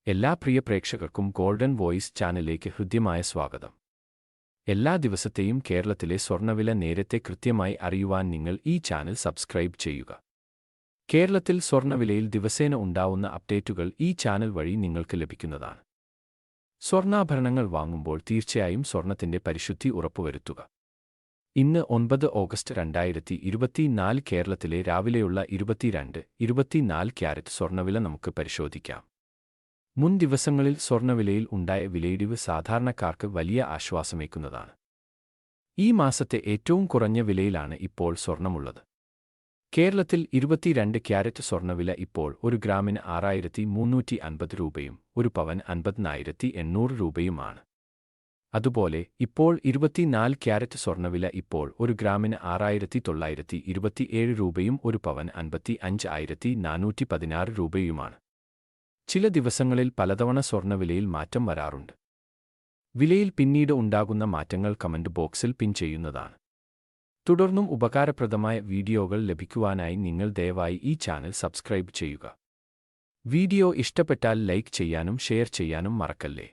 എല്ലാ പ്രിയ പ്രേക്ഷകർക്കും golden voice ചാനലിലേക്ക് ഹൃദ്യമായ സ്വാഗതം. എല്ലാ ദിവസത്തെയും കേരളത്തിലെ സ്വർണ്ണവില നേരത്തെ കൃത്യമായി അറിയുവാൻ നിങ്ങൾ ഈ ചാനൽ സബ്സ്ക്രൈബ് ചെയ്യുക. കേരളത്തിൽ സ്വർണ്ണവിലയിൽ ദിവസേന ഉണ്ടാവുന്ന അപ്ഡേറ്റുകൾ ഈ ചാനൽ വഴി നിങ്ങൾക്ക് ലഭിക്കുന്നതാണ്. സ്വർണ്ണാഭരണങ്ങൾ വാങ്ങുമ്പോൾ തീർച്ചയായും സ്വർണ്ണത്തിന്റെ പരിശുദ്ധി ഉറപ്പുവരുത്തുക. ഇന്ന് 9 ഓഗസ്റ്റ് 2024 കേരളത്തിലെ രാവിലെയുള്ള 24 ക്യാരറ്റ് സ്വർണ്ണവില നമുക്ക് പരിശോധിക്കാം. മുൻ ദിവസങ്ങളിൽ സ്വർണ്ണവിലയിൽ ഉണ്ടായ വിലയിടിവ് സാധാരണക്കാർക്ക് വലിയ ആശ്വാസമേകുന്നതാണ്. ഈ മാസത്തെ ഏറ്റവും കുറഞ്ഞ വിലയിലാണ് ഇപ്പോൾ സ്വർണ്ണമുള്ളത്. കേരളത്തിൽ 22 ക്യാരറ്റ് സ്വർണ്ണവില ഇപ്പോൾ ഒരു ഗ്രാമിന് 6350 രൂപയും ഒരു പവൻ 50,800 രൂപയുമാണ്. അതുപോലെ ഇപ്പോൾ 24 ക്യാരറ്റ് സ്വർണ്ണവില ഇപ്പോൾ ഒരു ഗ്രാമിന് 6927 രൂപയും ഒരു പവൻ 55,416 രൂപയുമാണ്. ചില ദിവസങ്ങളിൽ പലതവണ സ്വർണ്ണവിലയിൽ മാറ്റം വരാറുണ്ട്. വിലയിൽ പിന്നീട് ഉണ്ടാകുന്ന മാറ്റങ്ങൾ കമന്റ് ബോക്സിൽ പിൻ ചെയ്യുന്നതാണ്. തുടർന്നും ഉപകാരപ്രദമായ വീഡിയോകൾ ലഭിക്കുവാനായി നിങ്ങൾ ദയവായി ഈ ചാനൽ സബ്സ്ക്രൈബ് ചെയ്യുക. വീഡിയോ ഇഷ്ടപ്പെട്ടാൽ ലൈക്ക് ചെയ്യാനും ഷെയർ ചെയ്യാനും മറക്കല്ലേ.